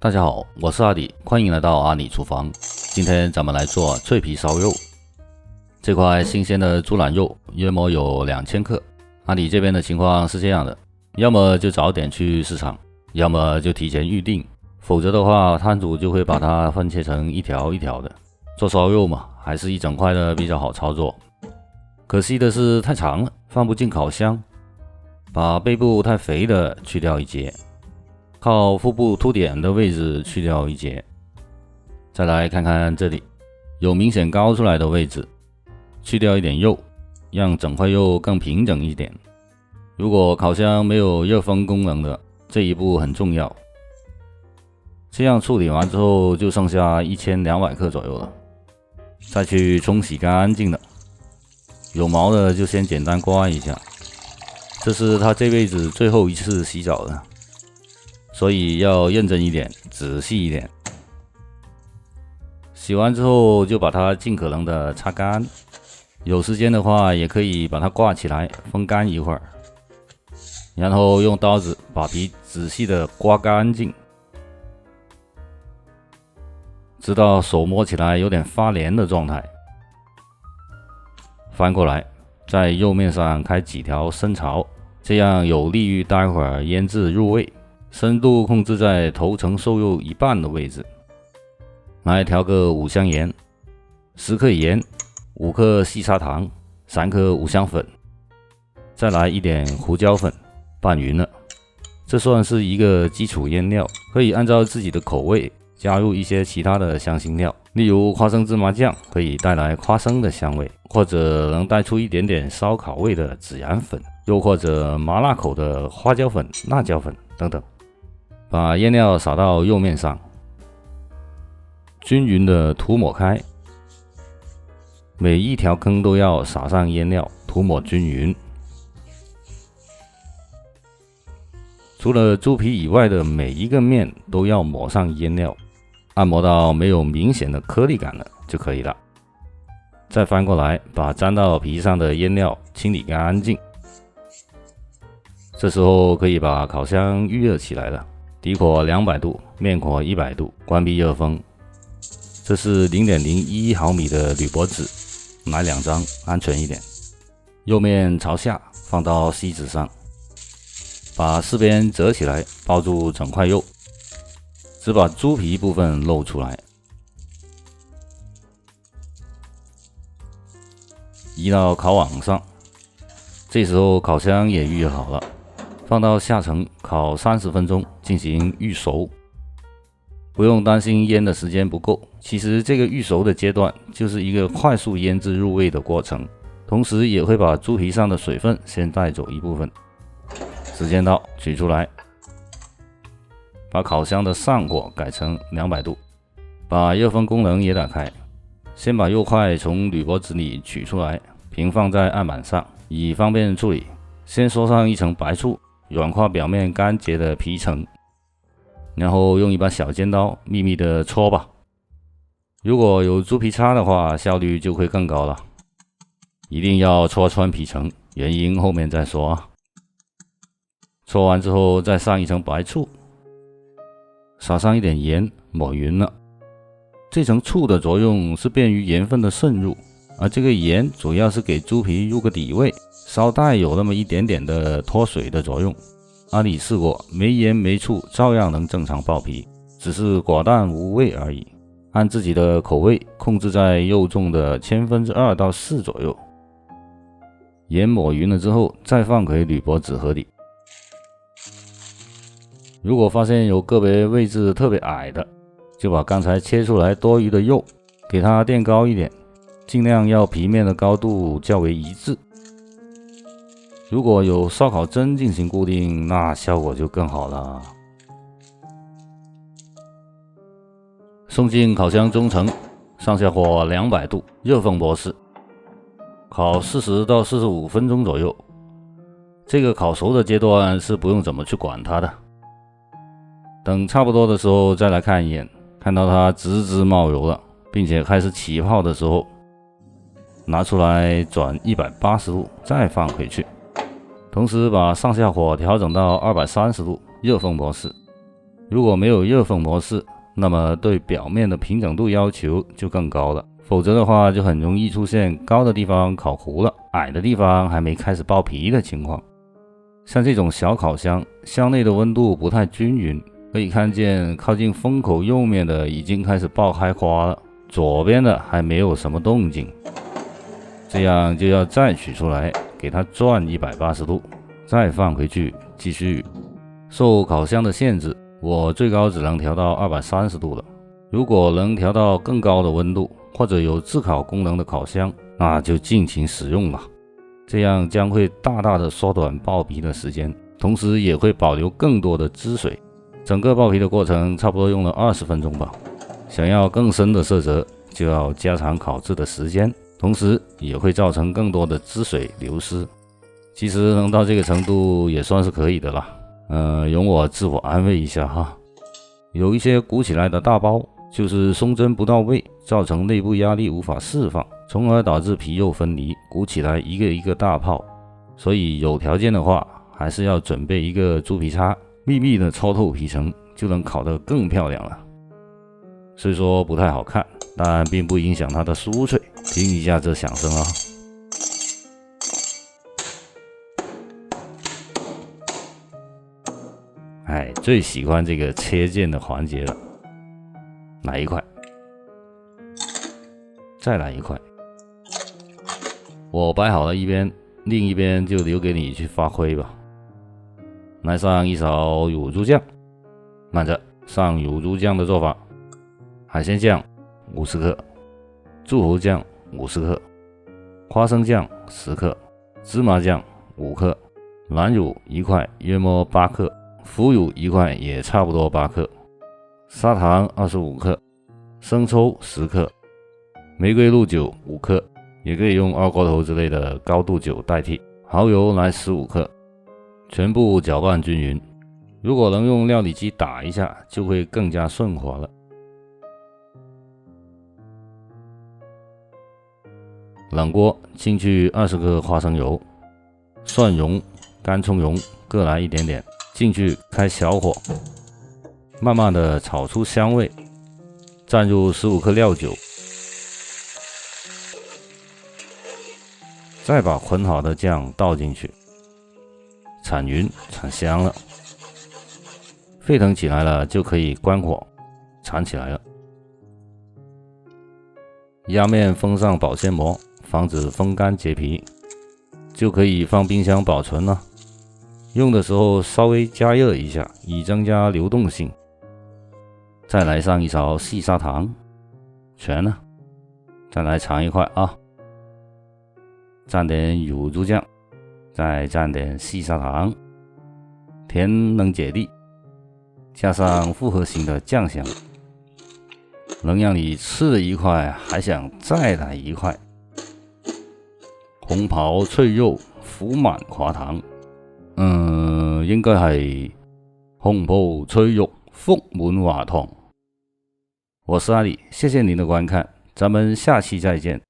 大家好，我是阿里，欢迎来到阿里厨房。今天咱们来做脆皮烧肉。这块新鲜的猪腩肉约莫有2000克。阿里这边的情况是这样的，要么就早点去市场，要么就提前预定，否则的话摊主就会把它分切成一条一条的。做烧肉嘛，还是一整块的比较好操作。可惜的是太长了，放不进烤箱。把背部太肥的去掉一截，靠腹部凸点的位置去掉一截。再来看看这里有明显高出来的位置，去掉一点肉，让整块肉更平整一点。如果烤箱没有热风功能的，这一步很重要。这样处理完之后就剩下1200克左右了。再去冲洗干净的，有毛的就先简单刮一下。这是他这辈子最后一次洗澡了，所以要认真一点，仔细一点。洗完之后就把它尽可能的擦干，有时间的话也可以把它挂起来风干一会儿，然后用刀子把皮仔细的刮干净，直到手摸起来有点发黏的状态。翻过来，在肉面上开几条深槽，这样有利于待会儿腌制入味。深度控制在头层瘦肉一半的位置。来调个五香盐，10克盐，5克细砂糖，3克五香粉，再来一点胡椒粉，拌匀了。这算是一个基础腌料，可以按照自己的口味加入一些其他的香辛料，例如花生芝麻酱可以带来花生的香味，或者能带出一点点烧烤味的孜然粉，又或者麻辣口的花椒粉、辣椒粉等等。把腌料撒到肉面上，均匀的涂抹开，每一条坑都要撒上腌料，涂抹均匀。除了猪皮以外的每一个面都要抹上腌料，按摩到没有明显的颗粒感了就可以了。再翻过来，把沾到皮上的腌料清理干净。这时候可以把烤箱预热起来了，底火200度，面火100度，关闭热风。这是 0.01 毫米的铝箔纸，买2张安全一点。肉面朝下放到锡纸上，把4边折起来包住整块肉，只把猪皮部分露出来。移到烤网上，这时候烤箱也预热好了，放到下层烤30分钟进行预熟。不用担心腌的时间不够，其实这个预熟的阶段就是一个快速腌制入味的过程，同时也会把猪皮上的水分先带走一部分。时间到，取出来，把烤箱的上火改成200度，把热风功能也打开。先把肉块从铝箔纸里取出来，平放在案板上，以方便处理。先刷上一层白醋，软化表面干结的皮层，然后用一把小尖刀密密的搓吧。如果有猪皮擦的话，效率就会更高了。一定要搓穿皮层，原因后面再说啊。搓完之后再上一层白醋，撒上一点盐，抹匀了。这层醋的作用是便于盐分的渗入，而这个盐主要是给猪皮入个底味，稍带有那么一点点的脱水的作用。阿里试过，没盐没醋照样能正常爆皮，只是寡淡无味而已。按自己的口味控制在肉重的2/1000到4左右。盐抹匀了之后，再放回铝箔纸盒里。如果发现有个别位置特别矮的，就把刚才切出来多余的肉给它垫高一点，尽量要皮面的高度较为一致。如果有烧烤针进行固定，那效果就更好了。送进烤箱中层，上下火200度，热风模式，烤40到45分钟左右。这个烤熟的阶段是不用怎么去管它的。等差不多的时候再来看一眼，看到它直直冒油了，并且开始起泡的时候，拿出来转180度，再放回去。同时把上下火调整到230度，热风模式。如果没有热风模式，那么对表面的平整度要求就更高了，否则的话就很容易出现高的地方烤糊了，矮的地方还没开始爆皮的情况。像这种小烤箱，箱内的温度不太均匀，可以看见靠近封口右面的已经开始爆开花了，左边的还没有什么动静。这样就要再取出来，给它转180度，再放回去继续。受烤箱的限制，我最高只能调到230度了。如果能调到更高的温度，或者有自烤功能的烤箱，那就尽情使用吧。这样将会大大的缩短爆皮的时间，同时也会保留更多的汁水。整个爆皮的过程差不多用了20分钟吧。想要更深的色泽，就要加长烤制的时间，同时也会造成更多的汁水流失。其实能到这个程度也算是可以的了。容我自我安慰一下哈。有一些鼓起来的大包，就是松针不到位，造成内部压力无法释放，从而导致皮肉分离，鼓起来一个一个大泡。所以有条件的话，还是要准备一个猪皮叉，密密的抽透皮层，就能烤得更漂亮了。虽说不太好看，但并不影响它的酥脆。听一下这响声啊！最喜欢这个切件的环节了。来一块，再来一块。我摆好了一边，另一边就留给你去发挥吧。来上一勺乳猪酱，慢着，上乳猪酱的做法：海鲜酱50克，柱侯酱50克，花生酱10克，芝麻酱5克，蓝乳1块，约莫8克。腐乳1块，也差不多8克，砂糖25克，生抽10克，玫瑰露酒5克，也可以用二锅头之类的高度酒代替，蚝油来15克，全部搅拌均匀。如果能用料理机打一下，就会更加顺滑了。冷锅进去20克花生油，蒜蓉、干葱蓉各来一点点。进去开小火，慢慢的炒出香味，蘸入15克料酒，再把混好的酱倒进去，铲匀铲香了，沸腾起来了就可以关火，铲起来了。压面封上保鲜膜，防止风干结皮，就可以放冰箱保存了。用的时候稍微加热一下，以增加流动性。再来上一勺细砂糖，全了。再来尝一块啊，蘸点乳猪酱，再蘸点细砂糖，甜能解腻，加上复合型的酱香，能让你吃了一块还想再来一块。紅袍脆肉苦滿跨糖。應該係紅袍脆肉福滿華堂。我是阿里，谢谢您的观看，咱们下期再见。